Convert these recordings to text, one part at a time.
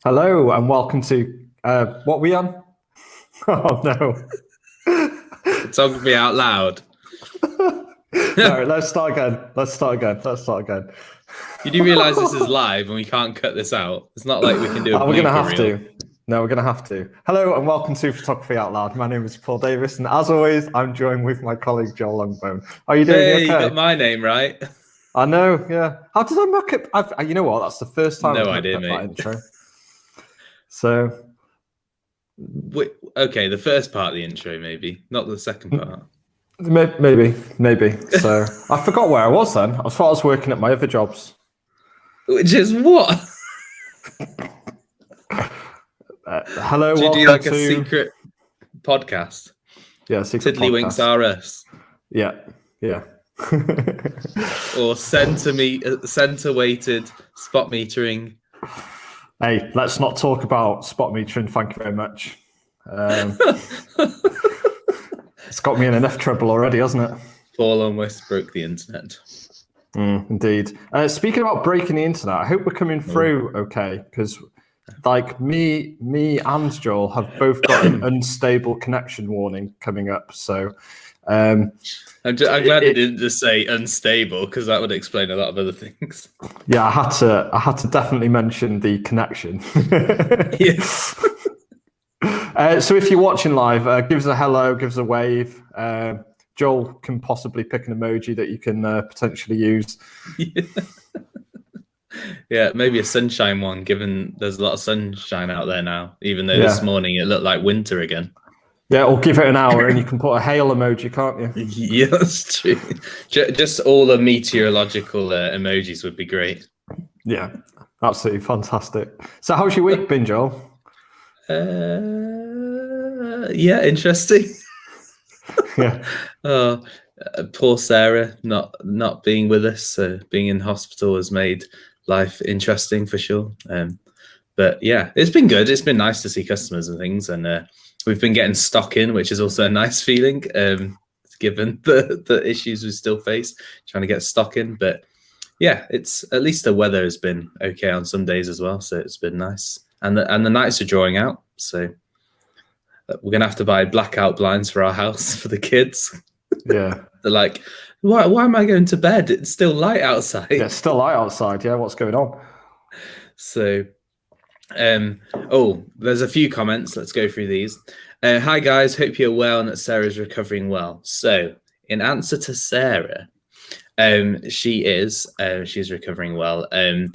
Hello and welcome to what we on? Oh no! Photography out loud. No, let's start again. You do realise this is live and we can't cut this out. It's not like we can do a We're gonna have reel. to. No, we're gonna have to. Hello and welcome to Photography Out Loud. My name is Paul Davis, and as always, I'm joined with my colleague Joel Longbone. Are you doing Hey, okay? you got my name right. I know. Yeah. How did I muck up? You know what? That's the first time No I've idea, mucked up mate. that intro. So. Okay, the first part of the intro, maybe, not the second part. Maybe. So I forgot where I was then. I thought I was working at my other jobs. Which is what? Hello. Do you do like a secret podcast? Yeah, secret Tiddlywinks podcast. R Us. Yeah. Or center weighted spot metering. Hey, let's not talk about spot metering. Thank you very much. It's got me in enough trouble already, hasn't it? Paul almost broke the internet. Indeed. Speaking about breaking the internet, I hope we're coming through okay, because like me and Joel have both got an unstable connection warning coming up. So I'm glad it didn't just say unstable, because that would explain a lot of other things. Yeah, I had to definitely mention the connection. Yes. So if you're watching live, give us a hello, give us a wave. Joel can possibly pick an emoji that you can potentially use. Yeah, maybe a sunshine one, given there's a lot of sunshine out there now, even though this morning it looked like winter again. Yeah, or give it an hour and you can put a hail emoji, can't you? Yeah, that's true. Just all the meteorological emojis would be great. Yeah, absolutely fantastic. So how's your week been, Joel? Yeah, interesting. Yeah. Poor Sarah not being with us, being in hospital has made life interesting for sure. But yeah, it's been good. It's been nice to see customers and things, and we've been getting stock in, which is also a nice feeling, given the issues we still face trying to get stock in. But yeah, it's at least the weather has been okay on some days as well, so it's been nice. And the nights are drawing out, so we're gonna have to buy blackout blinds for our house for the kids. Yeah, they're like, why am I going to bed? It's still light outside. Yeah, it's still light outside. Yeah, what's going on? So, there's a few comments. Let's go through these. Hi guys, hope you're well and that Sarah's recovering well. So, in answer to Sarah, she's recovering well. I've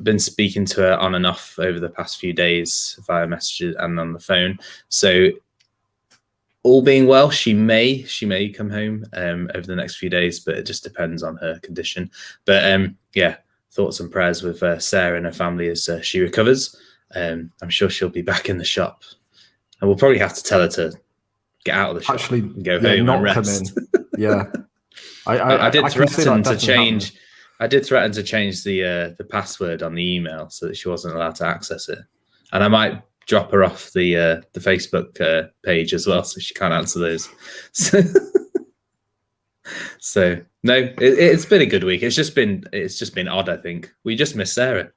been speaking to her on and off over the past few days via messages and on the phone. So, all being well, she may come home over the next few days, but it just depends on her condition. But yeah, thoughts and prayers with Sarah and her family as she recovers. I'm sure she'll be back in the shop, and we'll probably have to tell her to get out of the shop and go home and rest. Come in. Yeah, I did threaten to change. I did threaten to change the password on the email so that she wasn't allowed to access it, and I might drop her off the Facebook page as well, so she can't answer those. So no, it's been a good week. It's just been odd. I think we just miss Sarah.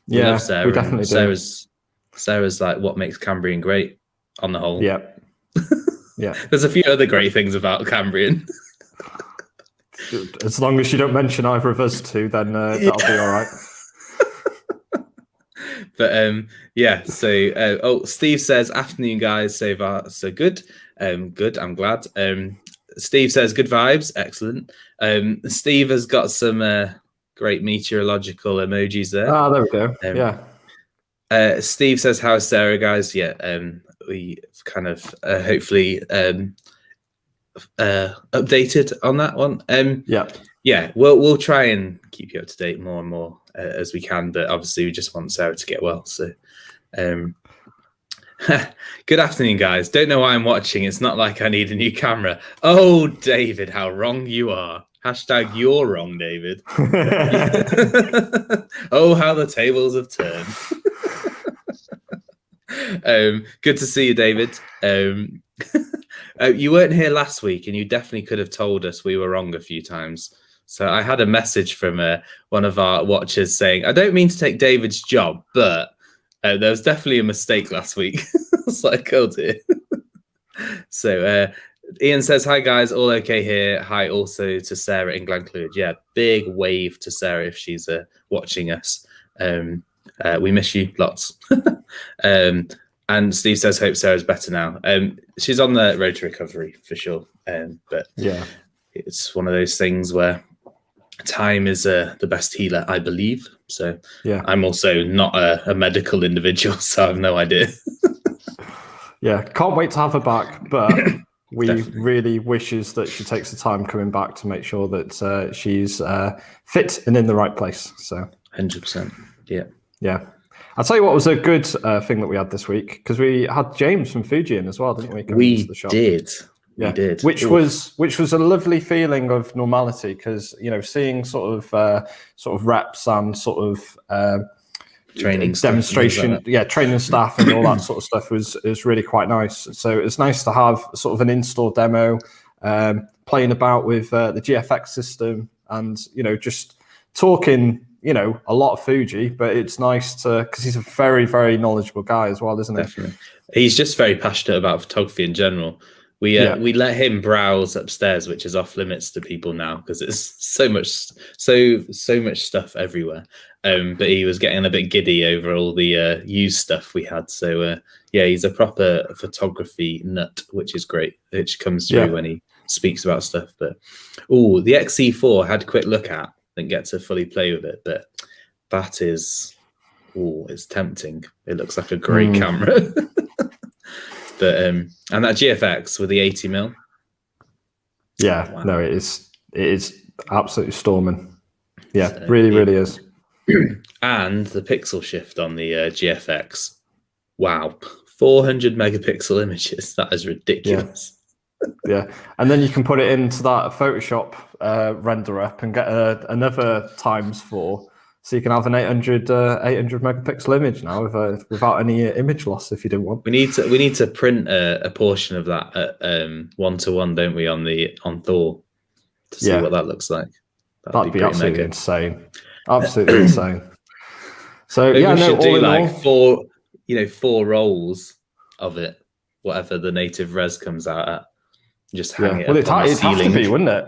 We love Sarah. We definitely do. Sarah's like what makes Cambrian great on the whole. Yeah. Yeah. There's a few other great things about Cambrian. As long as you don't mention either of us two, then that'll be all right. But yeah, so Steve says, afternoon guys, so far so good. Good, I'm glad. Steve says good vibes, excellent. Steve has got some great meteorological emojis there. Ah, there we go. Yeah. Steve says, how's Sarah, guys? Yeah, we kind of hopefully updated on that one. Yeah, we'll try and keep you up to date more and more as we can, but obviously we just want Sarah to get well. So good afternoon guys, don't know why I'm watching, it's not like I need a new camera. Oh David, how wrong you are. Hashtag you're wrong, David. Oh, how the tables have turned. Good to see you, David. You weren't here last week and you definitely could have told us we were wrong a few times. So I had a message from one of our watchers saying, I don't mean to take David's job, but There was definitely a mistake last week. It's like, oh dear. So Ian says, hi guys, all okay here. Hi also to Sarah in Glenclwyd. Yeah, big wave to Sarah if she's watching us. We miss you lots. And Steve says, hope Sarah's better now. She's on the road to recovery for sure. But yeah, it's one of those things where time is the best healer, I believe. So yeah, I'm also not a medical individual, so I have no idea. yeah. Can't wait to have her back, but we Definitely. really wishes that she takes the time coming back to make sure that she's fit and in the right place. So 100%. Yeah. Yeah. I'll tell you what was a good thing that we had this week, because we had James from Fuji in as well, didn't we? Coming into the shop. Did. Yeah. We did. Which was a lovely feeling of normality, because seeing sort of reps and sort of training demonstration, training staff and all that sort of stuff was really quite nice. So it's nice to have sort of an in-store demo, playing about with the GFX system, and just talking. A lot of Fuji, but it's nice because he's a very, very knowledgeable guy as well, isn't he? Definitely. He's just very passionate about photography in general. We let him browse upstairs, which is off limits to people now because it's so much stuff everywhere. But he was getting a bit giddy over all the used stuff we had. So he's a proper photography nut, which is great. Which comes through when he speaks about stuff. But the XE4 I had a quick look at. Didn't get to fully play with it, but that is, it's tempting. It looks like a great camera. But and that GFX with the 80mm. Yeah, wow. No, it is absolutely storming. Yeah, really is. And the pixel shift on the GFX. Wow, 400 megapixel images. That is ridiculous. Yeah, and then you can put it into that Photoshop render up and get another ×4, so you can have an 800 megapixel image now without any image loss if you didn't want. We need to print a portion of that at 1:1, don't we, on Thor to see what that looks like. That'd be absolutely insane. Absolutely insane. So maybe we should do like all... 4 rolls of it, whatever the native res comes out at. Just hang it up on the ceiling. It'd have to be, wouldn't it?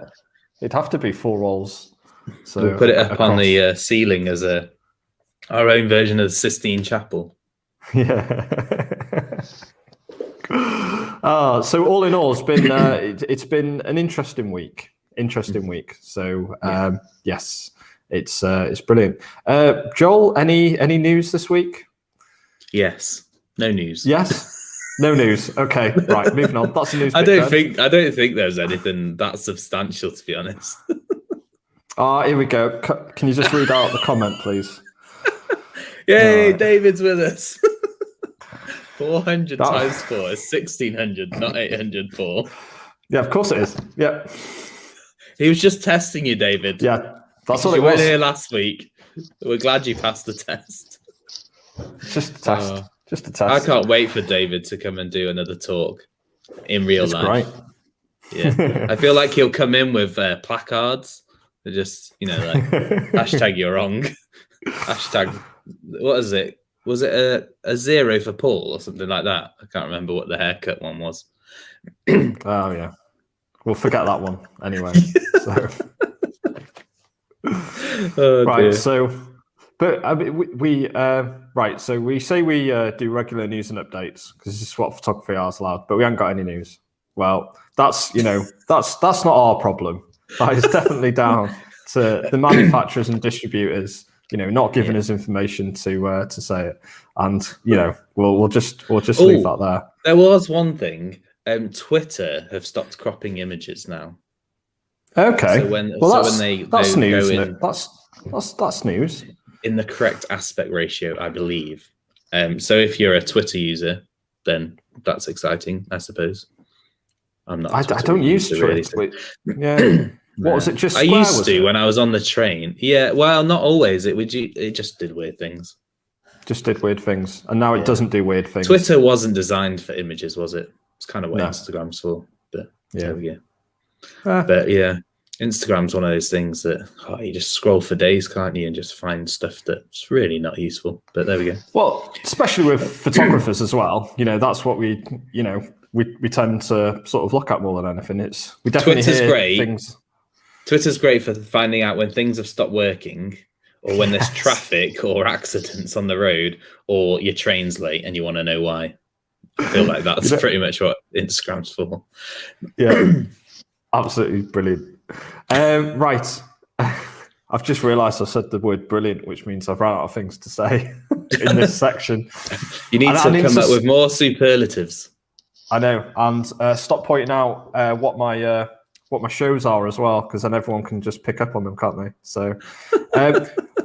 It'd have to be 4 rolls. So we'll put it up on the ceiling as our own version of the Sistine Chapel. Yeah. So all in all, it's been an interesting week. So yes, it's brilliant. Joel, any news this week? Yes. No news. Yes. No news. Okay, right. Moving on. That's a news. I don't think there's anything that substantial, to be honest. Here we go. Can you just read out the comment, please? Yay, David's with us. 400 times 4 is 1600, not 800, Paul. Yeah, of course it is. Yeah. He was just testing you, David. Yeah, that's all it was. You weren't here last week. We're glad you passed the test. Just a test. Just a test. I can't wait for David to come and do another talk in real life. Great. Yeah, I feel like he'll come in with placards. They're just, like hashtag you're wrong. Hashtag, what is it? Was it a 0 for Paul or something like that? I can't remember what the haircut one was. Oh yeah, we'll forget that one anyway. Right. Dear. So. But I mean, right. So we say we do regular news and updates because this is what photography is allowed, but we haven't got any news. Well, that's not our problem. That is definitely down to the manufacturers and distributors, not giving us information to say it, and we'll just leave that there. There was one thing. Twitter have stopped cropping images now. Okay. So when that's news, go isn't it? That's news. In the correct aspect ratio, I believe. So if you're a Twitter user, then that's exciting, I suppose. I'm not. I don't use Twitter. Really. Yeah. What was it? Just I used to when I was on the train. Yeah. Well, not always. It just did weird things. Just did weird things, and now it doesn't do weird things. Twitter wasn't designed for images, was it? It's kind of what Instagram's for. But there we go. But yeah. Instagram's one of those things that you just scroll for days, can't you, and just find stuff that's really not useful. But there we go. Well, especially with photographers as well. That's what we tend to sort of look at more than anything. We definitely Twitter's hear great. things. Twitter's great for finding out when things have stopped working, or when there's traffic or accidents on the road, or your train's late and you want to know why. I feel like that's pretty much what Instagram's for. Yeah, absolutely brilliant. Right. I've just realised I said the word brilliant, which means I've run out of things to say in this section. You need to come up with more superlatives. I know, and stop pointing out what my shows are as well, because then everyone can just pick up on them, can't they? So,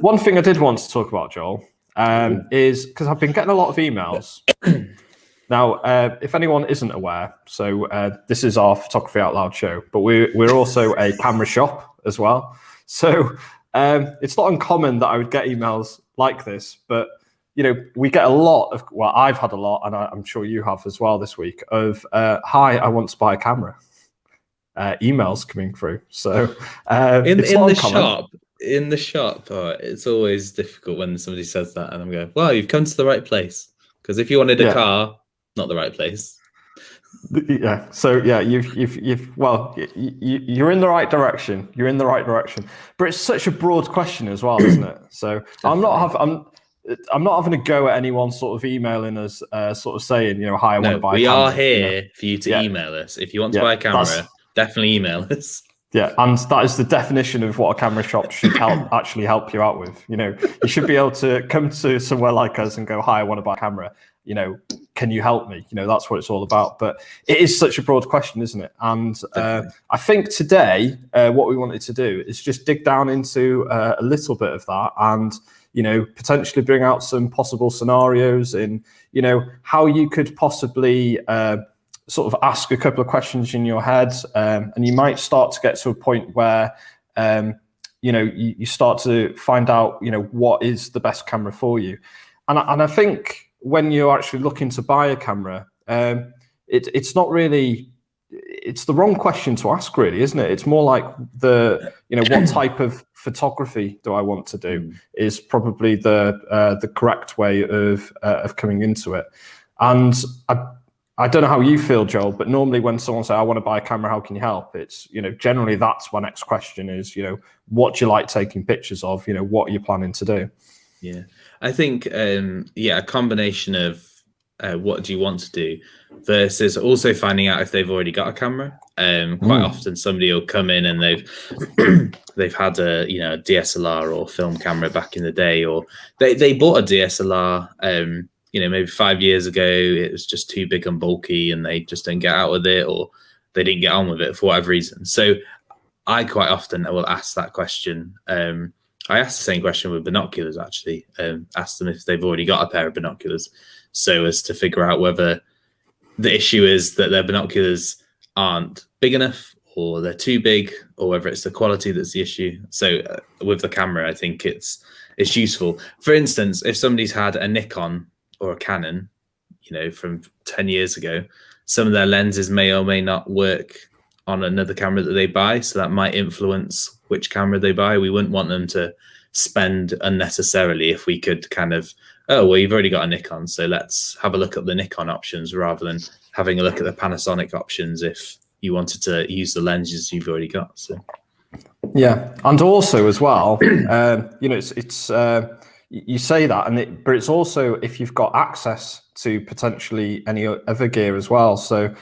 one thing I did want to talk about, Joel, is because I've been getting a lot of emails. Now, if anyone isn't aware, so this is our Photography Out Loud show, but we're also a camera shop as well. So it's not uncommon that I would get emails like this, but we get a lot of, well, I've had a lot, and I'm sure you have as well this week, of hi, I want to buy a camera. Emails coming through. So in the shop, it's always difficult when somebody says that, and I'm going, well, you've come to the right place, because if you wanted a car, not the right place. Yeah. So yeah, you're in the right direction. You're in the right direction, but it's such a broad question as well, isn't it? So I'm not having a go at anyone sort of emailing us, sort of saying, hi, I want to buy a camera. We are here for you to email us. If you want to buy a camera, definitely email us. Yeah, and that is the definition of what a camera shop should actually help you out with. You should be able to come to somewhere like us and go, hi, I want to buy a camera. Can you help me? That's what it's all about. But it is such a broad question, isn't it? And I think today, what we wanted to do is just dig down into a little bit of that, and potentially bring out some possible scenarios in how you could possibly sort of ask a couple of questions in your head, and you might start to get to a point where you start to find out what is the best camera for you. And I think when you're actually looking to buy a camera, it's not really, it's the wrong question to ask, really, isn't it? It's more like what type of photography do I want to do is probably the correct way of coming into it. And I don't know how you feel, Joel, but normally when someone says, I want to buy a camera, how can you help? It's, generally that's my next question is, what do you like taking pictures of? What are you planning to do? Yeah, I think, a combination of what do you want to do versus also finding out if they've already got a camera. Quite often somebody will come in and they've had a DSLR or film camera back in the day, or they bought a DSLR, maybe 5 years ago. It was just too big and bulky and they just didn't get out with it, or they didn't get on with it for whatever reason. So I quite often will ask that question. I asked the same question with binoculars, actually. Ask them if they've already got a pair of binoculars, so as to figure out whether the issue is that their binoculars aren't big enough, or they're too big, or whether it's the quality that's the issue. So with the camera, I think it's useful. For instance, if somebody's had a Nikon or a Canon, from 10 years ago, some of their lenses may or may not work on another camera that they buy, so that might influence which camera they buy. We wouldn't want them to spend unnecessarily if we could kind of, you've already got a Nikon, so let's have a look at the Nikon options rather than having a look at the Panasonic options if you wanted to use the lenses you've already got. So yeah, and also as well, it's you say that, but it's also if you've got access to potentially any other gear as well. So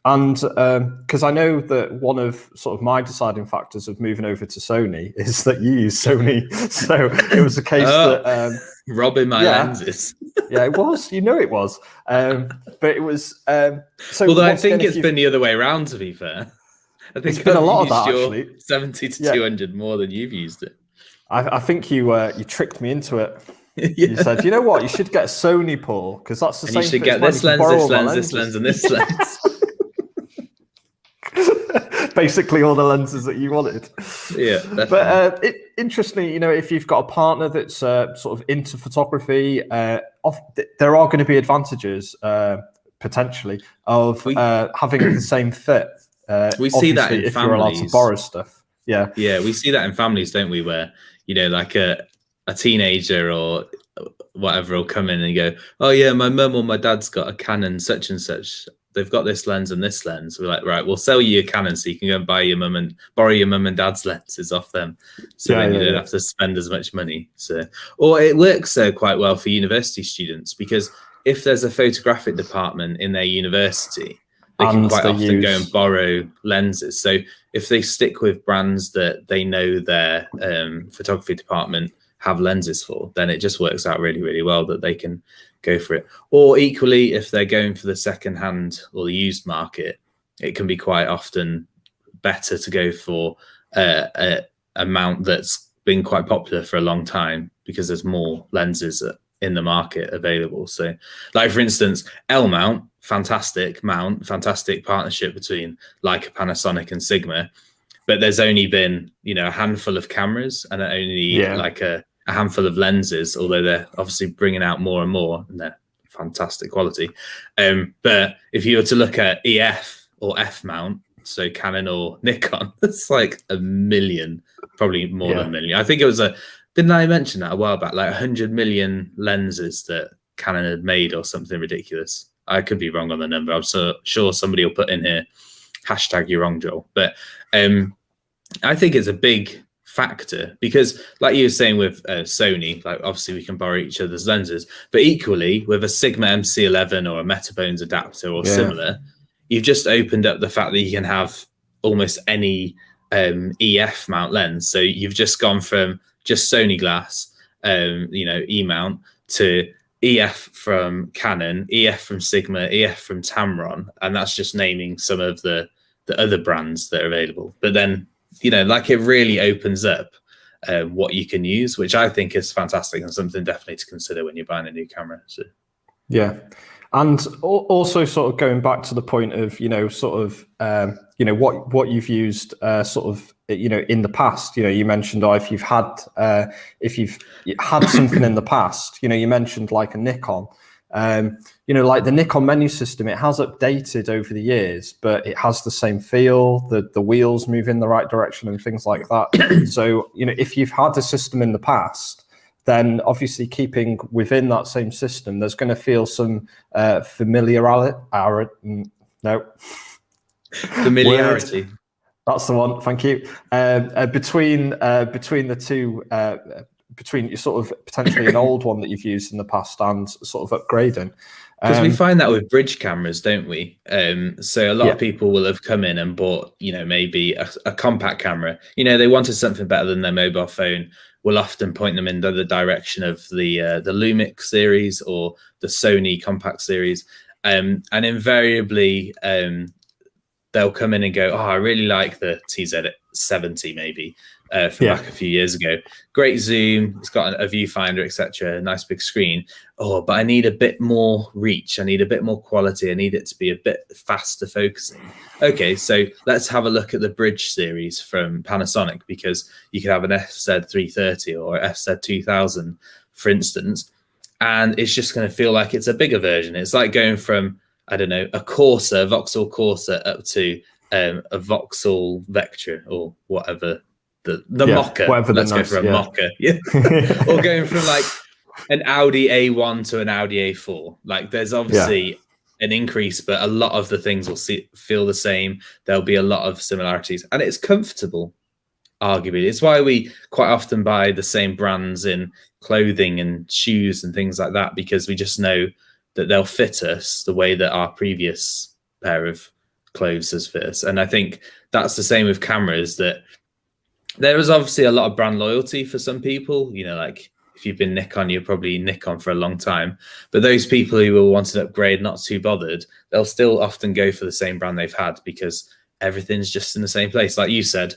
because I know that one of sort of my deciding factors of moving over to Sony is that you use Sony. So it was a case that robbing my lenses. Yeah, it was. It was. But it was. So although I think it's been the other way around. To be fair, I think it's been a lot of that actually. 70 to 200 more than you've used it. I think you tricked me into it. You said, you know what, you should get a Sony, Paul, because that's the same. You should get this lens, this lens, and this lens. Basically all the lenses that you wanted. Yeah, definitely. But interestingly, if you've got a partner that's sort of into photography, there are going to be advantages potentially of having the same fit We see that obviously in if you're allowed to families. borrow stuff. Yeah. Yeah, we see that in families, don't we? Where, like a teenager or whatever will come in and go, oh yeah, my mum or my dad's got a Canon such and such. They've got this lens and this lens. We're like, right, we'll sell you a Canon so you can go and borrow your mum and dad's lenses off them. So then you don't have to spend as much money. So, or it works quite well for university students, because if there's a photographic department in their university, they can quite often go and borrow lenses. So if they stick with brands that they know their photography department have lenses for, then it just works out really, really well that they can go for it. Or equally, if they're going for the second-hand or the used market, it can be quite often better to go for a mount that's been quite popular for a long time, because there's more lenses in the market available. So, like for instance, L mount, fantastic mount, fantastic partnership between Leica, Panasonic, and Sigma. But there's only been, a handful of cameras and only like a handful of lenses, although they're obviously bringing out more and more, and they're fantastic quality. But if you were to look at EF or F mount, so Canon or Nikon, it's like a million, probably more than a million. I think it was didn't I mention that a while back, like 100 million lenses that Canon had made or something ridiculous. I could be wrong on the number. I'm so sure somebody will put in here, hashtag you're wrong, Joel. But I think it's a big factor, because like you were saying with Sony, like obviously we can borrow each other's lenses, but equally with a Sigma MC11 or a Metabones adapter or similar, you've just opened up the fact that you can have almost any EF mount lens. So you've just gone from just Sony glass, E mount, to EF from Canon, EF from Sigma, EF from Tamron, and that's just naming some of the other brands that are available. But then, like it really opens up what you can use, which I think is fantastic and something definitely to consider when you're buying a new camera. So. Yeah. And also sort of going back to the point of, what you've used in the past, you mentioned, if you've had something in the past, you mentioned like a Nikon, like the Nikon menu system, it has updated over the years, but it has the same feel, the wheels move in the right direction and things like that. So, if you've had a system in the past, then obviously keeping within that same system, there's going to feel some familiarity. Familiarity. That's the one. Thank you. Between the two, between sort of potentially an old one that you've used in the past and sort of upgrading. Because we find that with bridge cameras, don't we? So a lot of people will have come in and bought, maybe a compact camera. They wanted something better than their mobile phone. We'll often point them in the direction of the Lumix series or the Sony compact series. And invariably, they'll come in and go, oh, I really like the TZ70 maybe from back a few years ago. Great zoom, it's got a viewfinder, etc. Nice big screen. Oh, but I need a bit more reach. I need a bit more quality. I need it to be a bit faster focusing. Okay, so let's have a look at the Bridge series from Panasonic, because you could have an FZ330 or FZ2000, for instance, and it's just going to feel like it's a bigger version. It's like going from, I don't know, a Corsa, Vauxhall Corsa, up to a Vauxhall Vectra or whatever, the Mocha. Let's go for a Mocha. Yeah. Or going from like an Audi A1 to an Audi A4. Like there's obviously an increase, but a lot of the things will feel the same. There'll be a lot of similarities, and it's comfortable, arguably. It's why we quite often buy the same brands in clothing and shoes and things like that, because we just know that they'll fit us the way that our previous pair of clothes has fit us. And I think that's the same with cameras, that there is obviously a lot of brand loyalty for some people. Like if you've been Nikon, you're probably Nikon for a long time. But those people who will want an upgrade, not too bothered, they'll still often go for the same brand they've had, because everything's just in the same place. Like you said,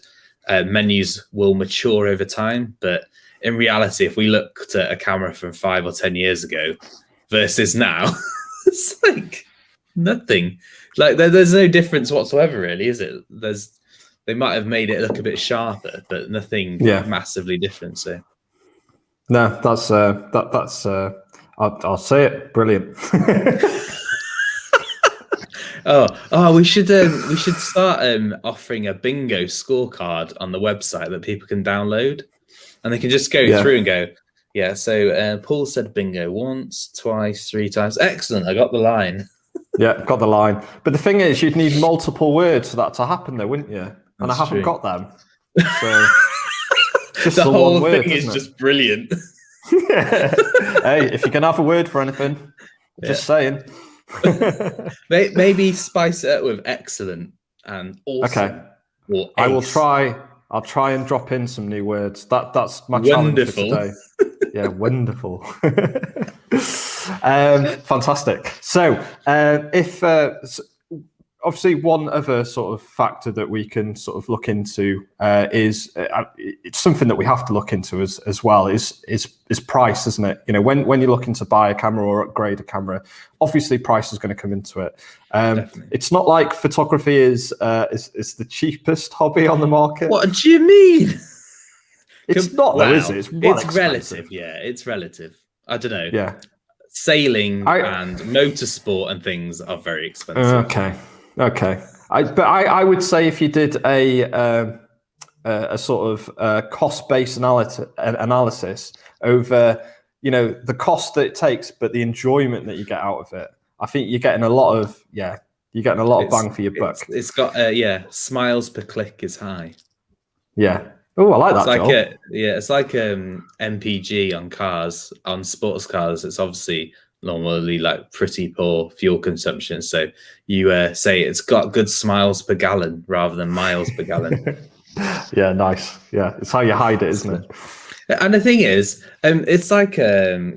menus will mature over time. But in reality, if we looked at a camera from 5 or 10 years ago versus now, it's like nothing. Like there's no difference whatsoever, really, is it? They might have made it look a bit sharper, but nothing massively different. So no, that's I'll say it, brilliant. we should start offering a bingo scorecard on the website that people can download, and they can just go through and go, yeah. So Paul said bingo once, twice, 3 times. Excellent, I got the line. Yeah, got the line. But the thing is, you'd need multiple words for that to happen, though, wouldn't you? And I haven't got them. So the whole thing is just brilliant. Hey, if you can have a word for anything, just saying. Maybe spice it up with excellent and awesome. Okay. Or I will try. I'll try and drop in some new words. That's my challenge for today. Yeah, wonderful. Fantastic. So, if obviously one other sort of factor that we can sort of look into is it's something that we have to look into as well is price, isn't it? You know, when you're looking to buy a camera or upgrade a camera, obviously price is going to come into it. It's not like photography is the cheapest hobby on the market. What do you mean? It's not, though, is it? It's relative. Yeah, it's relative. I don't know. Yeah. Sailing and motorsport and things are very expensive. Okay. I would say if you did a sort of cost-based analysis over, you know, the cost that it takes, but the enjoyment that you get out of it, I think you're getting a lot of bang for your buck. It's got smiles per click is high. Yeah. Oh, I like that. It's like MPG on cars, on sports cars. It's obviously normally like pretty poor fuel consumption. So you say it's got good smiles per gallon rather than miles per gallon. Yeah, nice. Yeah, it's how you hide it, isn't it? And the thing is, it's like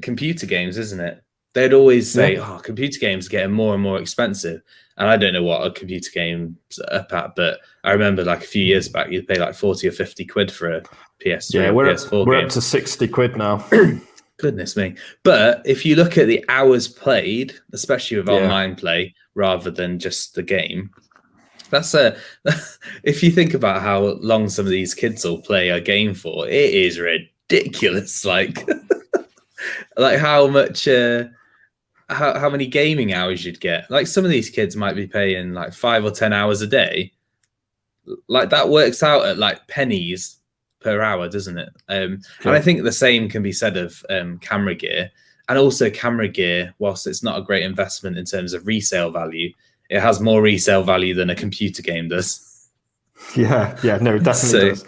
computer games, isn't it? They'd always say, computer games are getting more and more expensive. And I don't know what a computer game's up at, but I remember like a few years back, you'd pay like 40 or 50 quid for a PS3 or PS4 game. We're up to 60 quid now. Goodness me. But if you look at the hours played, especially with online play, rather than just the game, that's if you think about how long some of these kids will play a game for, it is ridiculous. Like, like how much... how many gaming hours you'd get. Like some of these kids might be paying like 5 or 10 hours a day. Like that works out at like pennies per hour, doesn't it? And I think the same can be said of camera gear. And also camera gear, whilst it's not a great investment in terms of resale value, it has more resale value than a computer game does. Yeah, no, it definitely does.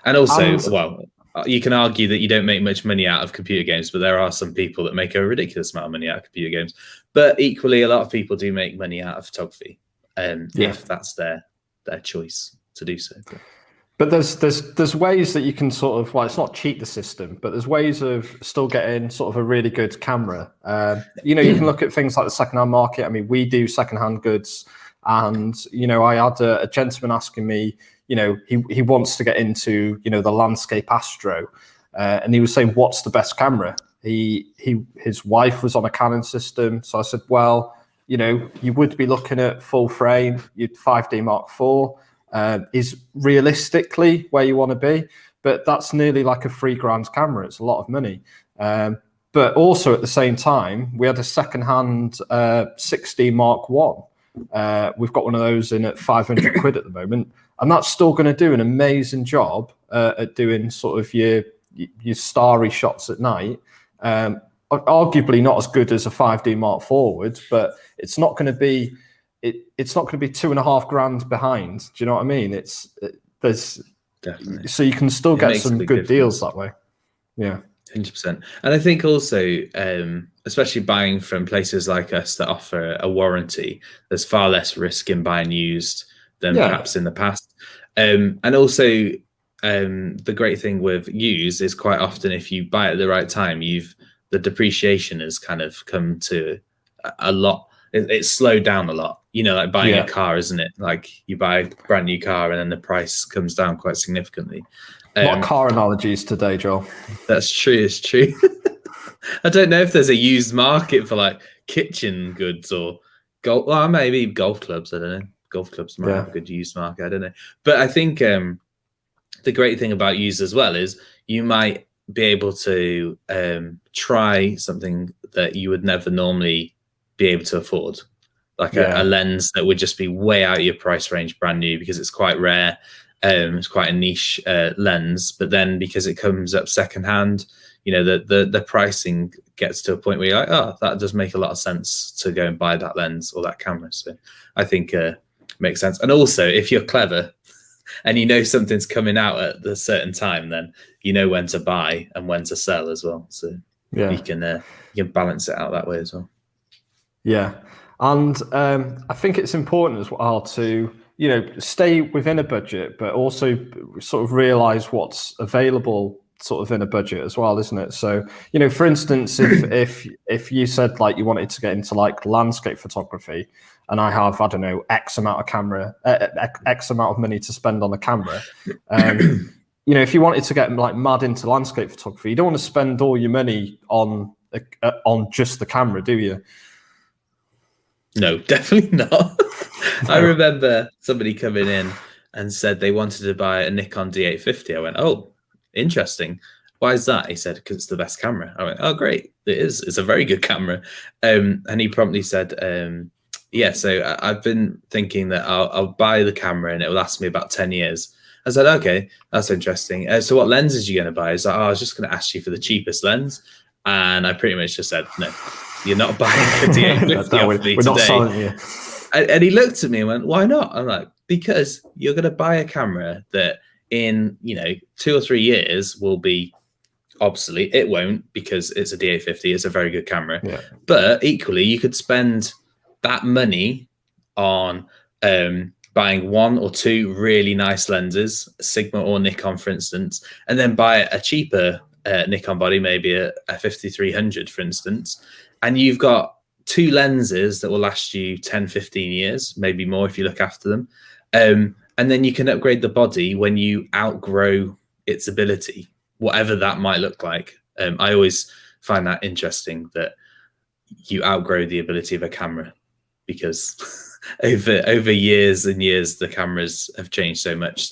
And also, you can argue that you don't make much money out of computer games, but there are some people that make a ridiculous amount of money out of computer games. But equally, a lot of people do make money out of photography, if that's their choice to do so. But there's ways that you can sort of, well, it's not cheat the system, but there's ways of still getting sort of a really good camera. You know, you can look at things like the secondhand market. I mean, we do secondhand goods, and you know, I had a gentleman asking me, you know, he wants to get into, you know, the landscape astro, and he was saying, what's the best camera? His wife was on a Canon system, so I said, well, you know, you would be looking at full frame, you'd 5D Mark IV is realistically where you want to be, but that's nearly like a $3,000 camera. It's a lot of money. But also at the same time, we had a secondhand 6D Mark I. We've got one of those in at 500 quid at the moment. And that's still going to do an amazing job at doing sort of your starry shots at night. Arguably not as good as a 5D Mark forward, but it's not going to be it's not going to be $2,500 behind. Do you know what I mean? There's definitely, so you can still get some good deals that way. Yeah. 100%. And I think also, especially buying from places like us that offer a warranty, there's far less risk in buying used than perhaps in the past. And also, the great thing with used is quite often if you buy it at the right time, the depreciation has kind of come to a lot. It's slowed down a lot. You know, like buying a car, isn't it? Like you buy a brand new car and then the price comes down quite significantly. What car analogies today, Joel? That's true. It's true. I don't know if there's a used market for like kitchen goods or golf. Well, maybe golf clubs. I don't know. Golf clubs might have a good used market. I don't know. But I think the great thing about used as well is you might be able to try something that you would never normally be able to afford. like a lens that would just be way out of your price range, brand new, because it's quite rare. It's quite a niche lens, but then because it comes up secondhand, you know, the pricing gets to a point where you're like, oh, that does make a lot of sense to go and buy that lens or that camera. So I think makes sense. And also, if you're clever and you know something's coming out at a certain time, then you know when to buy and when to sell as well. So you can balance it out that way as well. Yeah, and I think it's important as well to, you know, stay within a budget, but also sort of realize what's available sort of in a budget as well, isn't it? So, you know, for instance, if you said like you wanted to get into like landscape photography, and I have, I don't know, X amount of money to spend on a camera, you know, if you wanted to get like mad into landscape photography, you don't want to spend all your money on just the camera, do you? No, definitely not. I remember somebody coming in and said they wanted to buy a Nikon D850. I went, oh, interesting. Why is that? He said, because it's the best camera. I went, oh, great. It is. It's a very good camera. And he promptly said, yeah, so I've been thinking that I'll buy the camera and it will last me about 10 years. I said, okay, that's interesting. So what lenses are you going to buy? He's like, oh, I was just going to ask you for the cheapest lens. And I pretty much just said, no, you're not buying a D850 off me today. Not selling you. And he looked at me and went, why not? I'm like, because you're going to buy a camera that in, you know, 2 or 3 years will be obsolete. It won't, because it's a D850. It's a very good camera. Yeah. But equally, you could spend that money on buying 1 or 2 really nice lenses, Sigma or Nikon, for instance, and then buy a cheaper Nikon body, maybe a 5300, for instance, and you've got 2 lenses that will last you 10, 15 years, maybe more if you look after them. And then you can upgrade the body when you outgrow its ability, whatever that might look like. I always find that interesting, that you outgrow the ability of a camera, because over years and years, the cameras have changed so much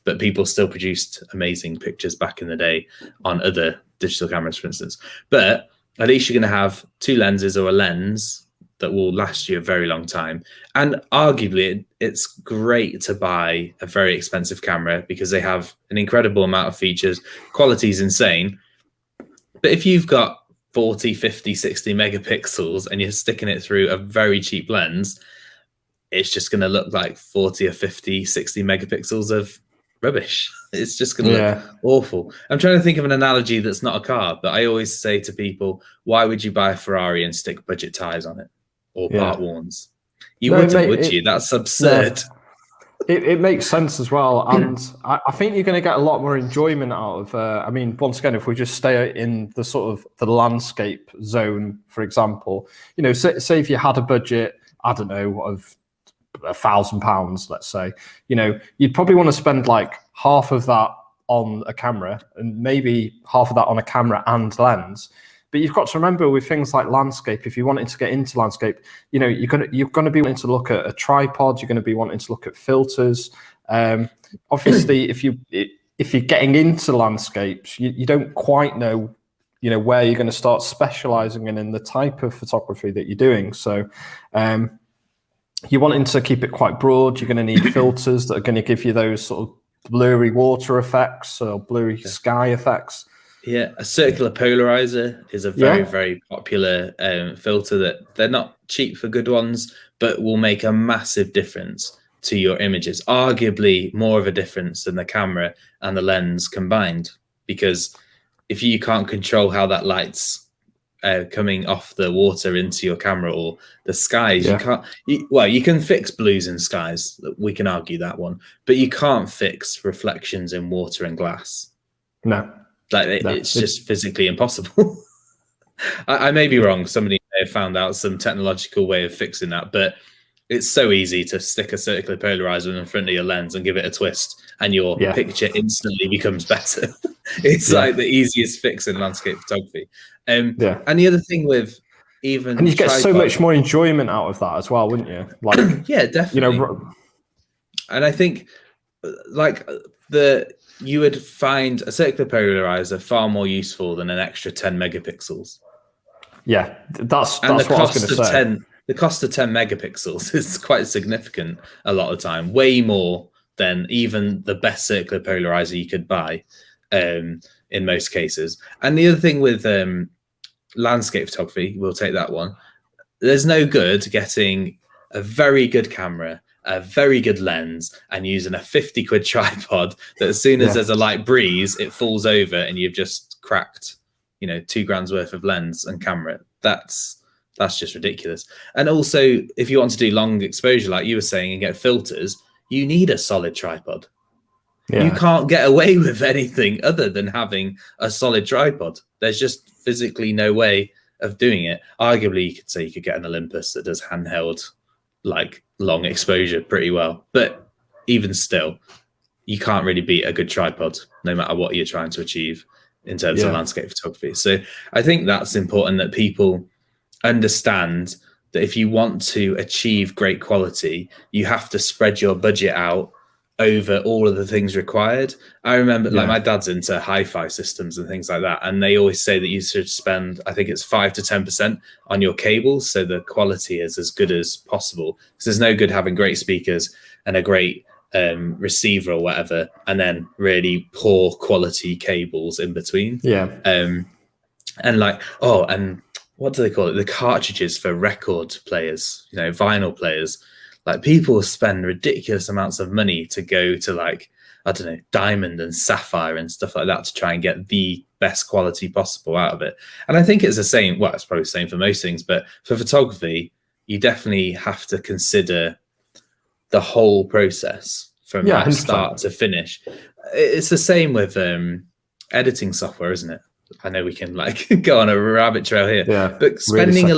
but people still produced amazing pictures back in the day on other digital cameras, for instance. But at least you're going to have 2 lenses or a lens that will last you a very long time. And arguably, it's great to buy a very expensive camera because they have an incredible amount of features. Quality is insane. But if you've got 40, 50, 60 megapixels and you're sticking it through a very cheap lens, it's just going to look like 40 or 50, 60 megapixels of rubbish. It's just going to look awful. I'm trying to think of an analogy that's not a car, but I always say to people, why would you buy a Ferrari and stick budget tires on it or part warns? You wouldn't, would you? That's absurd. No, it makes sense as well. And I think you're going to get a lot more enjoyment out of, I mean, once again, if we just stay in the sort of the landscape zone, for example, you know, say if you had a budget, I don't know, of £1,000, let's say, you know, you'd probably want to spend like half of that on a camera and maybe half of that on a camera and lens. But you've got to remember, with things like landscape, if you wanted to get into landscape, you know, you're going to be wanting to look at a tripod. You're going to be wanting to look at filters. Obviously, if you're getting into landscapes, you don't quite know, you know, where you're going to start specializing in the type of photography that you're doing. So you're wanting to keep it quite broad. You're going to need filters that are going to give you those sort of blurry water effects or blurry sky effects. Yeah, a circular polarizer is a very popular filter that they're not cheap for good ones, but will make a massive difference to your images. Arguably more of a difference than the camera and the lens combined, because if you can't control how that light's coming off the water into your camera or the skies, you can't. You can fix blues in skies. We can argue that one, but you can't fix reflections in water and glass. No. It's just physically impossible. I may be wrong. Somebody may have found out some technological way of fixing that, but it's so easy to stick a circular polarizer in front of your lens and give it a twist, and your picture instantly becomes better. It's like the easiest fix in landscape photography. And the other thing with and you get so much more enjoyment out of that as well, wouldn't you? Like, yeah, definitely. You know, and I think you would find a circular polarizer far more useful than an extra 10 megapixels. Yeah, that's what I was going to say. the cost of 10 megapixels is quite significant a lot of the time, way more than even the best circular polarizer you could buy in most cases. And the other thing with landscape photography, we'll take that one. There's no good getting a very good camera, a very good lens, and using a 50 quid tripod that as soon as there's a light breeze, it falls over and you've just cracked, you know, £2 worth of lens and camera. That's just ridiculous. And also, if you want to do long exposure, like you were saying, and get filters, you need a solid tripod. You can't get away with anything other than having a solid tripod. There's just physically no way of doing it. Arguably, you could say you could get an Olympus that does handheld, like long exposure pretty well. But even still, you can't really beat a good tripod, no matter what you're trying to achieve in terms of landscape photography. So I think that's important, that people understand that if you want to achieve great quality, you have to spread your budget out over all of the things required. I remember like my dad's into hi-fi systems and things like that, and they always say that you should spend, I think it's 5 to 10% on your cables so the quality is as good as possible, because there's no good having great speakers and a great receiver or whatever and then really poor quality cables in between. And like, and what do they call it, the cartridges for record players, you know, vinyl players. Like, people spend ridiculous amounts of money to go to, like, I don't know, diamond and sapphire and stuff like that to try and get the best quality possible out of it. And I think it's the same. Well, it's probably the same for most things, but for photography, you definitely have to consider the whole process from like start to finish. It's the same with editing software, isn't it? I know we can like go on a rabbit trail here, but spending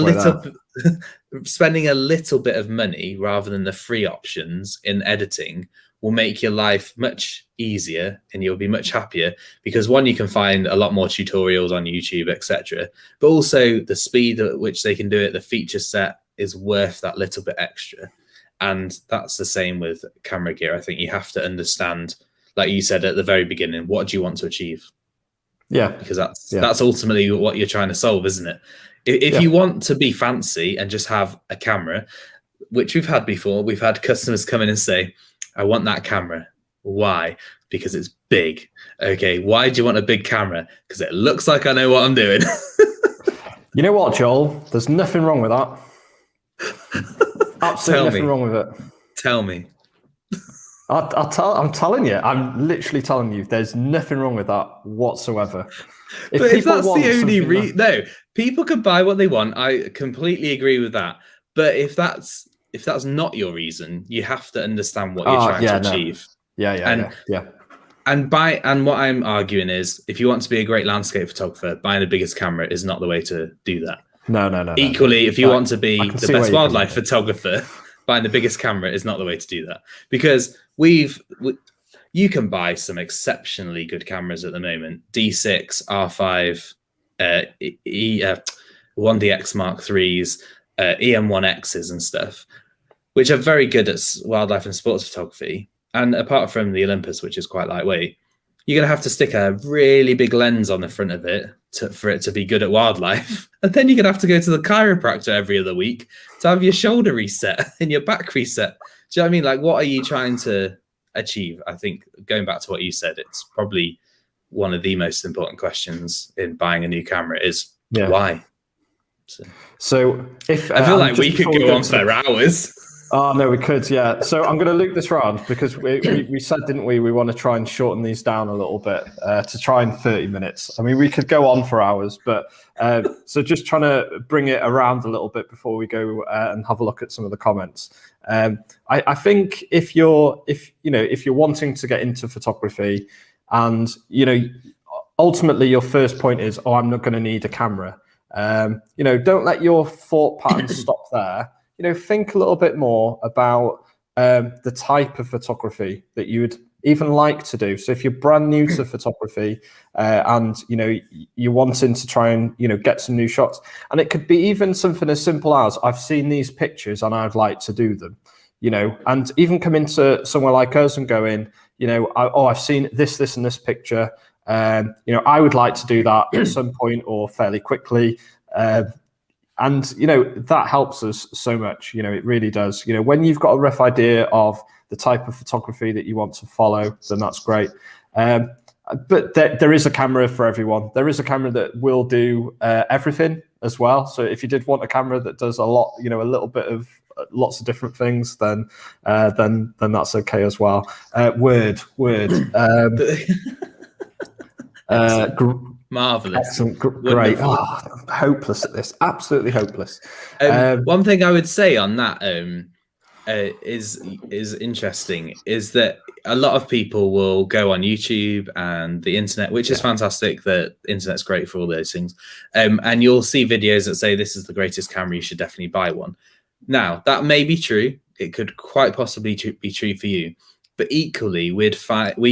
spending a little bit of money rather than the free options in editing will make your life much easier and you'll be much happier, because one, you can find a lot more tutorials on YouTube, etc. But also the speed at which they can do it, the feature set is worth that little bit extra. And that's the same with camera gear. I think you have to understand, like you said at the very beginning, what do you want to achieve? Because that's ultimately what you're trying to solve, isn't it? If you want to be fancy and just have a camera, which we've had before, we've had customers come in and say, I want that camera. Why? Because it's big. Okay, why do you want a big camera? Because it looks like I know what I'm doing. You know what, Joel? There's nothing wrong with that. Absolutely nothing wrong with it. Tell me. I'm telling you. I'm literally telling you. There's nothing wrong with that whatsoever. If that's the only no, people can buy what they want. I completely agree with that. But if that's not your reason, you have to understand what you're trying to achieve. And what I'm arguing is, if you want to be a great landscape photographer, buying the biggest camera is not the way to do that. No. Equally, if you want to be the best wildlife photographer, buying the biggest camera is not the way to do that, because you can buy some exceptionally good cameras at the moment. D6, R5, 1DX Mark IIIs, EM1Xs and stuff, which are very good at wildlife and sports photography. And apart from the Olympus, which is quite lightweight, you're going to have to stick a really big lens on the front of it for it to be good at wildlife. And then you're going to have to go to the chiropractor every other week to have your shoulder reset and your back reset. Do you know what I mean? Like, what are you trying to achieve? I think, going back to what you said, it's probably one of the most important questions in buying a new camera is why? So if I feel like we could go on for hours. Oh, no, we could, yeah. So I'm going to loop this round, because we said, didn't we want to try and shorten these down a little bit to try and 30 minutes. I mean, we could go on for hours, but so just trying to bring it around a little bit before we go and have a look at some of the comments. I think if you're wanting to get into photography, and ultimately your first point is, I'm not going to need a camera. Don't let your thought pattern stop there. Think a little bit more about the type of photography that you would even like to do. So if you're brand new to photography and you're wanting to try and get some new shots, and it could be even something as simple as, I've seen these pictures and I'd like to do them, and even come into somewhere like us and go in, I've seen this and this picture, I would like to do that at some point or fairly quickly. And, you know, that helps us so much. You know, it really does. You know, when you've got a rough idea of the type of photography that you want to follow, then that's great. But there is a camera for everyone. There is a camera that will do everything as well. So if you did want a camera that does a lot, you know, a little bit of lots of different things, then that's okay as well. Word. Marvelous. Excellent. Great. Oh, I'm hopeless at this. Absolutely hopeless. One thing I would say on that is interesting is that a lot of people will go on YouTube and the internet, which is fantastic. The internet's great for all those things. And you'll see videos that say this is the greatest camera, you should definitely buy one. Now, that may be true. It could quite possibly be true for you. But equally, we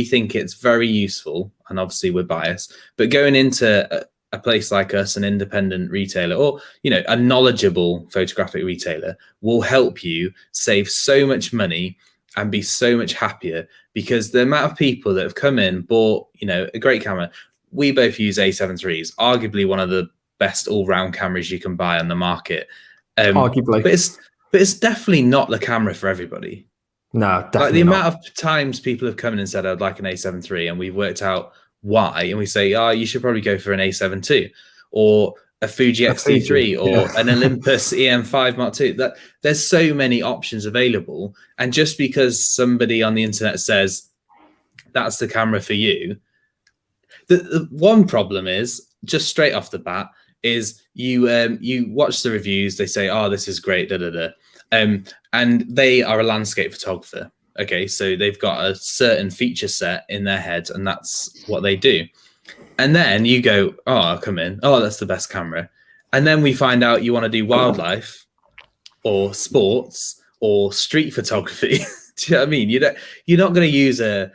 think it's very useful, and obviously we're biased, but going into a place like us, an independent retailer, or, you know, a knowledgeable photographic retailer will help you save so much money and be so much happier, because the amount of people that have come in, bought, you know, a great camera. We both use A7 IIIs, arguably one of the best all-round cameras you can buy on the market. Arguably. But it's definitely not the camera for everybody. No, definitely like the not. amount of times people have come in and said, I'd like an A7 III, and we've worked out why, and we say, oh, you should probably go for an A7 II, or a Fuji X-T3, or an Olympus EM5 Mark II. That there's so many options available, and just because somebody on the internet says that's the camera for you, the one problem is, just straight off the bat, is you watch the reviews, they say, oh, this is great, and they are a landscape photographer. Okay, so they've got a certain feature set in their head, and that's what they do. And then you go, oh, I'll come in. Oh, that's the best camera. And then we find out you want to do wildlife or sports or street photography. Do you know what I mean? You're not going to use an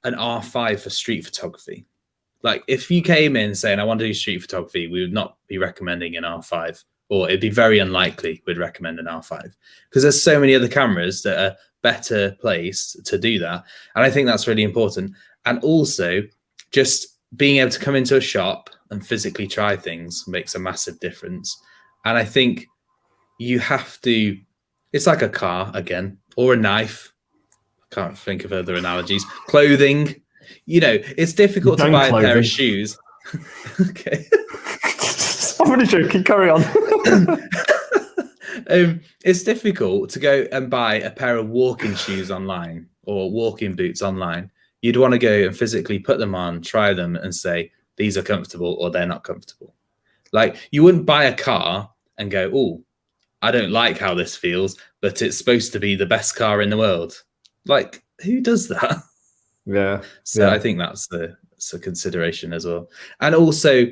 R5 for street photography. Like if you came in saying, I want to do street photography, we would not be recommending an R5. Or it'd be very unlikely we'd recommend an R5, because there's so many other cameras that are better placed to do that. And I think that's really important. And also just being able to come into a shop and physically try things makes a massive difference. And I think you have to, it's like a car again, or a knife. I can't think of other analogies. Clothing, you know, it's difficult to buy a pair of shoes. Okay. I'm only joking. Carry on. It's difficult to go and buy a pair of walking shoes online or walking boots online. You'd want to go and physically put them on, try them, and say these are comfortable or they're not comfortable. Like you wouldn't buy a car and go, oh, I don't like how this feels, but it's supposed to be the best car in the world. Like who does that? Yeah. So I think that's a consideration as well. And also,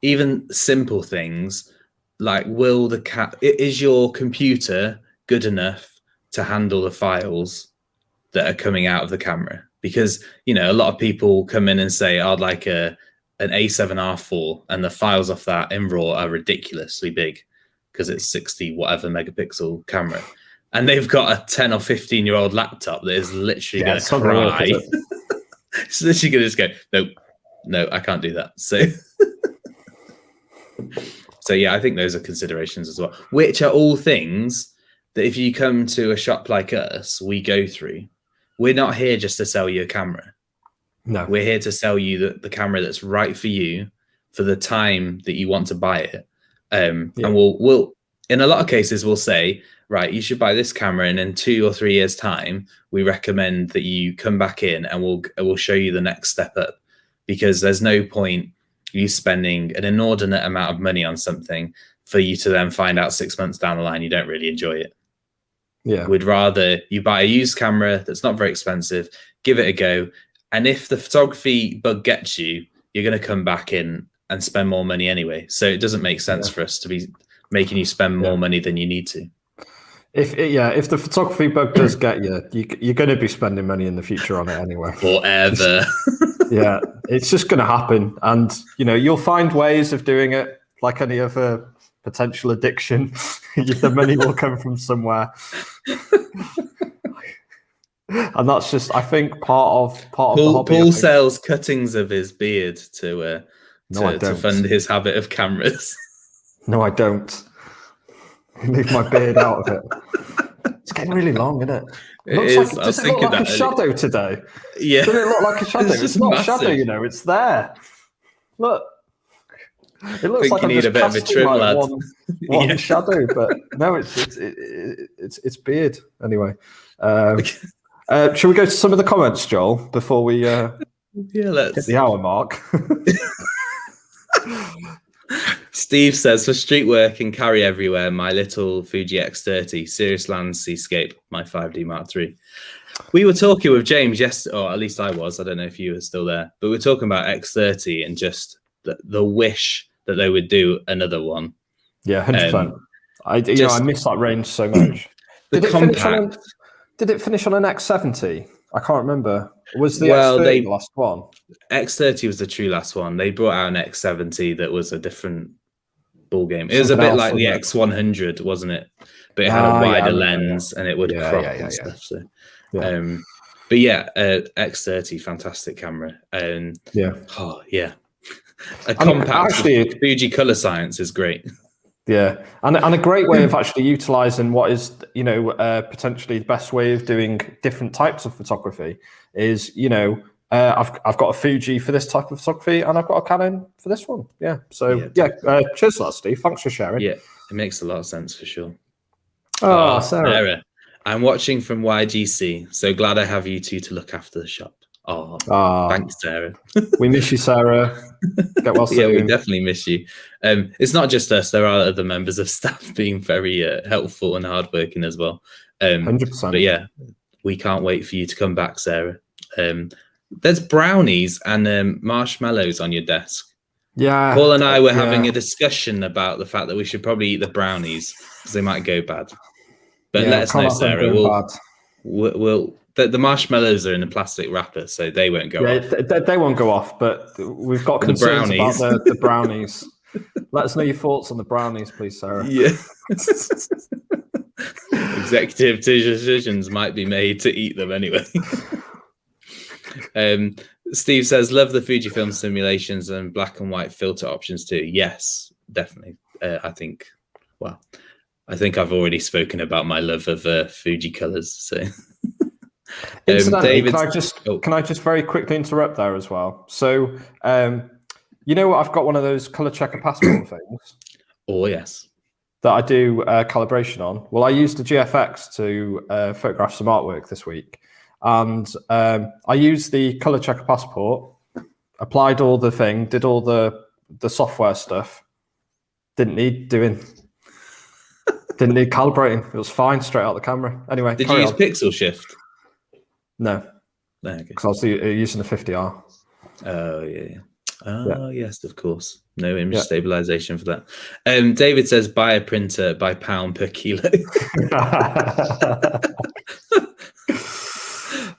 even simple things like, is your computer good enough to handle the files that are coming out of the camera? Because, you know, a lot of people come in and say, I'd like an A7R4, and the files off that in RAW are ridiculously big because it's 60 whatever megapixel camera. And they've got a 10 or 15-year-old laptop that is literally going to cry. It's literally going to just go, no, I can't do that. So yeah, I think those are considerations as well, which are all things that if you come to a shop like us, we go through. We're not here just to sell you a camera. No, we're here to sell you the camera that's right for you for the time that you want to buy it. And we'll in a lot of cases we'll say, right, you should buy this camera, and in 2 or 3 years' time, we recommend that you come back in and we'll show you the next step up, because there's no point you spending an inordinate amount of money on something for you to then find out 6 months down the line you don't really enjoy it. Yeah, we'd rather you buy a used camera that's not very expensive, give it a go, and if the photography bug gets you, you're going to come back in and spend more money anyway. So it doesn't make sense for us to be making you spend more money than you need to. If the photography bug does get you, you're going to be spending money in the future on it anyway. Forever. Yeah, it's just going to happen, and you know you'll find ways of doing it, like any other potential addiction. The money will come from somewhere, and that's just, I think, part of the hobby. Paul sells cuttings of his beard to fund his habit of cameras. No, I don't. Leave my beard out of it. It's getting really long, isn't it? It is. Does it look like a shadow today? Yeah. Does it look like a shadow? It's not massive. a shadow, you know. It's there. Look. It looks like you I'm need just a bit of a casting trim, like lad. one shadow, but no, it's beard anyway. Shall we go to some of the comments, Joel, before we let's hit the hour mark? Steve says, for street work and carry everywhere, my little Fuji X30, serious landscape, my 5D Mark III. We were talking with James yesterday, or at least I was. I don't know if you were still there, but we were talking about X30 and just the wish that they would do another one. Yeah, 100%. I miss that range so much. Did it finish on an X70? I can't remember. Was the X30 the last one? X30 was the true last one. They brought out an X70 that was a different ball game. It was a bit like the X100, wasn't it? But it had a wider lens and it would crop and stuff. So, but yeah, X30, fantastic camera. And a compact Fuji color science is great. Yeah, and a great way of actually utilizing what is, potentially the best way of doing different types of photography is, I've got a Fuji for this type of photography and I've got a Canon for this one. Yeah, so cheers for that, Steve. Thanks for sharing. Yeah, it makes a lot of sense for sure. Oh, Sarah. I'm watching from YGC, so glad I have you two to look after the shop. Oh, thanks, Sarah. We miss you, Sarah. Get well soon. Yeah, we definitely miss you. It's not just us. There are other members of staff being very helpful and hardworking as well. 100%. But yeah, we can't wait for you to come back, Sarah. There's brownies and marshmallows on your desk. Yeah. Paul and I were having a discussion about the fact that we should probably eat the brownies because they might go bad. But let us know, Sarah. The marshmallows are in a plastic wrapper, so they won't go off. They won't go off, but we've got concerns about the brownies. Let us know your thoughts on the brownies, please, Sarah. Yeah. Executive decisions might be made to eat them anyway. Steve says, love the Fujifilm simulations and black and white filter options too. Yes, definitely. I think I've already spoken about my love of Fuji colors. So, David, can I just very quickly interrupt there as well? So, I've got one of those color checker passport things. Oh yes, that I do calibration on. Well, I used the GFX to photograph some artwork this week, and I used the color checker passport, applied all the thing, did all the software stuff. Didn't need calibrating. It was fine straight out the camera. Anyway, did you use pixel shift? No, because I was using the 50R. Oh yeah. Oh yes, of course. No image stabilization for that. David says, buy a printer by pound per kilo.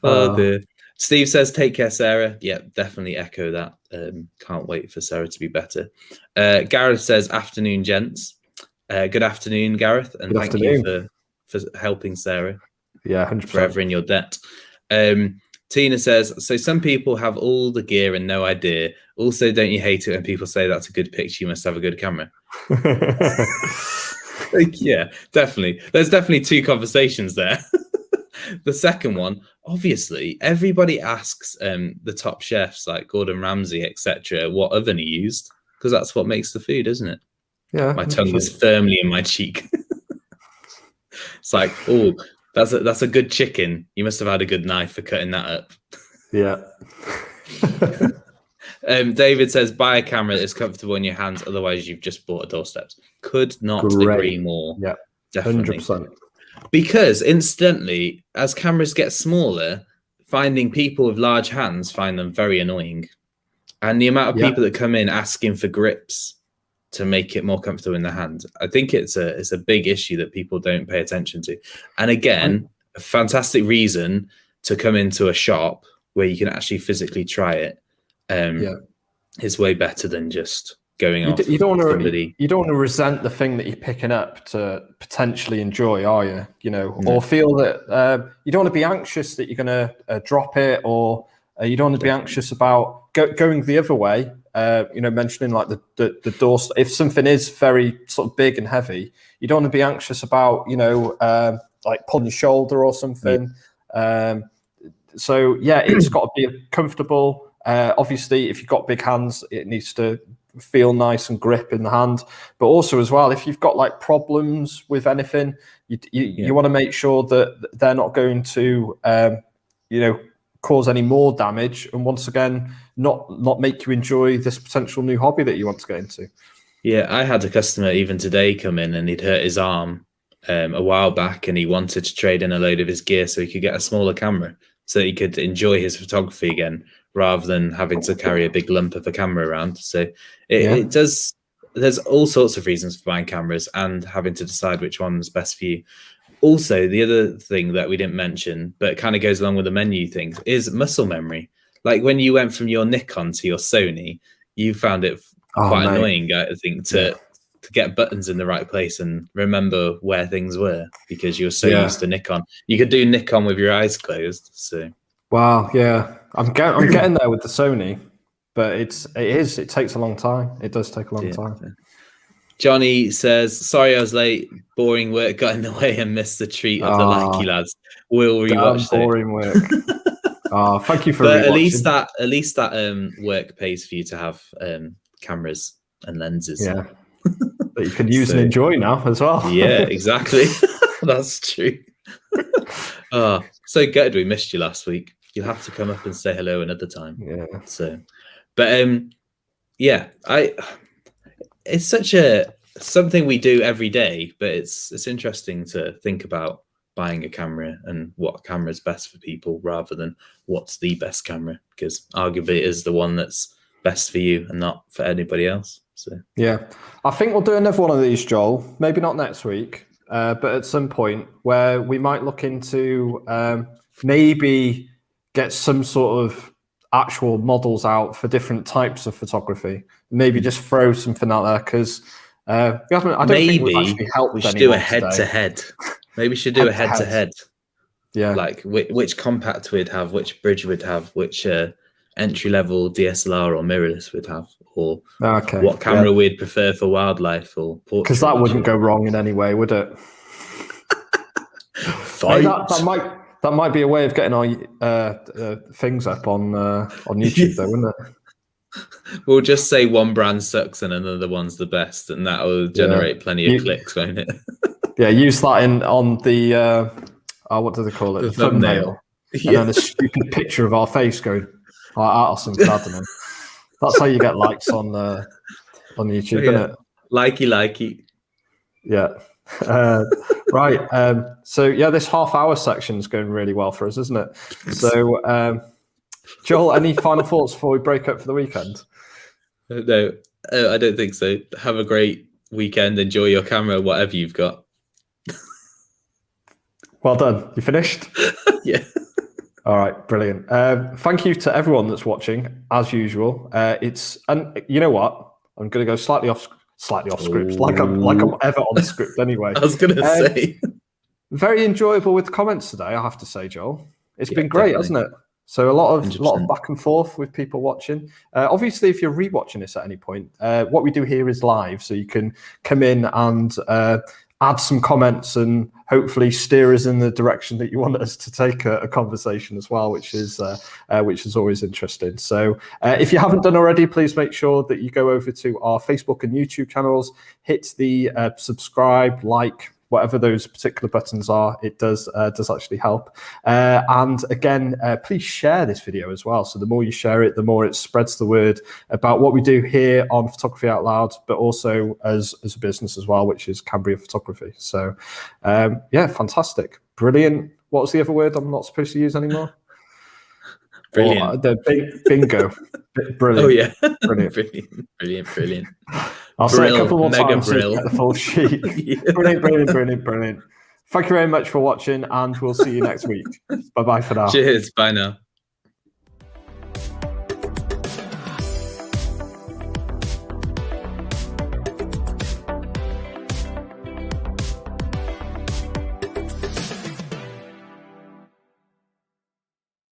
Oh dear. Steve says, take care, Sarah. Yeah, definitely echo that. Can't wait for Sarah to be better. Gareth says, afternoon, gents. Good afternoon, Gareth, and thank you for helping Sarah. Yeah, 100%. Forever in your debt. Tina says, so some people have all the gear and no idea. Also, don't you hate it when people say that's a good picture, you must have a good camera? Yeah, definitely. There's definitely two conversations there. The second one, obviously, everybody asks the top chefs like Gordon Ramsay, etc., what oven he used, because that's what makes the food, isn't it? Yeah. My tongue is firmly in my cheek. It's like, oh, that's a good chicken. You must have had a good knife for cutting that up. Yeah. David says, buy a camera that is comfortable in your hands. Otherwise, you've just bought a doorsteps. Could not agree more. Yeah, definitely. 100%. Because instantly, as cameras get smaller, finding people with large hands find them very annoying. And the amount of people that come in asking for grips to make it more comfortable in the hand, I think it's a big issue that people don't pay attention to. And again, a fantastic reason to come into a shop where you can actually physically try it. Is way better than just going off. You don't want to resent the thing that you're picking up to potentially enjoy, are you? Or feel that you don't want to be anxious that you're going to drop it, or you don't want to be anxious about going the other way mentioning like the door. If something is very sort of big and heavy, you don't want to be anxious about, like pulling your shoulder or something. Yeah. So yeah, it's got to be comfortable. Obviously, if you've got big hands, it needs to feel nice and grip in the hand. But also as well, if you've got like problems with anything, you want to make sure that they're not going to, cause any more damage. And once again, not make you enjoy this potential new hobby that you want to get into. Yeah, I had a customer even today come in and he'd hurt his arm a while back, and he wanted to trade in a load of his gear so he could get a smaller camera so he could enjoy his photography again rather than having to carry a big lump of a camera around. So it does, there's all sorts of reasons for buying cameras and having to decide which one's best for you. Also, the other thing that we didn't mention, but kind of goes along with the menu thing, is muscle memory. Like when you went from your Nikon to your Sony, you found it quite annoying, I think, to get buttons in the right place and remember where things were because you were so used to Nikon. You could do Nikon with your eyes closed. So wow, yeah, I'm getting there with the Sony, but it takes a long time. It does take a long time. Johnny says, "Sorry, I was late. Boring work got in the way and missed the treat of the Likey lads. We'll rewatch boring work." Thank you for. But at least that work pays for you to have cameras and lenses. Yeah. That you can use and enjoy now as well. Yeah, exactly. That's true. So good. We missed you last week. You'll have to come up and say hello another time. Yeah. So, but it's such something we do every day. But it's interesting to think about buying a camera and what camera is best for people rather than what's the best camera, because arguably it is the one that's best for you and not for anybody else. So yeah, I think we'll do another one of these, Joel. Maybe not next week, but at some point where we might look into maybe get some sort of actual models out for different types of photography. Maybe just throw something out there because I don't think we've actually helped. We should do a head-to-head. Maybe we should do a head-to-head. Yeah, like which compact we'd have, which bridge we'd have, which entry-level DSLR or mirrorless we'd have, or what camera we'd prefer for wildlife or portrait. Because that wouldn't go wrong in any way, would it? Hey, that might be a way of getting our things up on YouTube, though, wouldn't it? We'll just say one brand sucks and another one's the best, and that will generate plenty of clicks, won't it? Yeah, use that on the what do they call it? The thumbnail. And then a stupid picture of our face going, or something. I don't know. That's how you get likes on YouTube, isn't it? Likey. Yeah. Right. So yeah, this half-hour section is going really well for us, isn't it? So, Joel, any final thoughts before we break up for the weekend? No, I don't think so. Have a great weekend. Enjoy your camera, whatever you've got. Well done. You finished? Yeah. All right, brilliant. Thank you to everyone that's watching, as usual. And you know what? I'm going to go slightly off script, like I'm ever on script anyway. I was going to say. Very enjoyable with comments today, I have to say, Joel. It's been great, hasn't it? So a lot of back and forth with people watching. Obviously, if you're rewatching this at any point, what we do here is live, so you can come in and add some comments and hopefully steer us in the direction that you want us to take a conversation as well, which is always interesting. So if you haven't done already, please make sure that you go over to our Facebook and YouTube channels, hit the subscribe, like, whatever those particular buttons are. It does actually help. And again, please share this video as well. So the more you share it, the more it spreads the word about what we do here on Photography Out Loud, but also as a business as well, which is Cambrian Photography. So yeah, fantastic. Brilliant. What was the other word I'm not supposed to use anymore? Brilliant. Bingo. Brilliant. Oh yeah. Brilliant. Brilliant. I'll say a couple more times to get the full sheet. Yeah. Brilliant. Thank you very much for watching, and we'll see you next week. Bye-bye for now. Cheers. Bye now.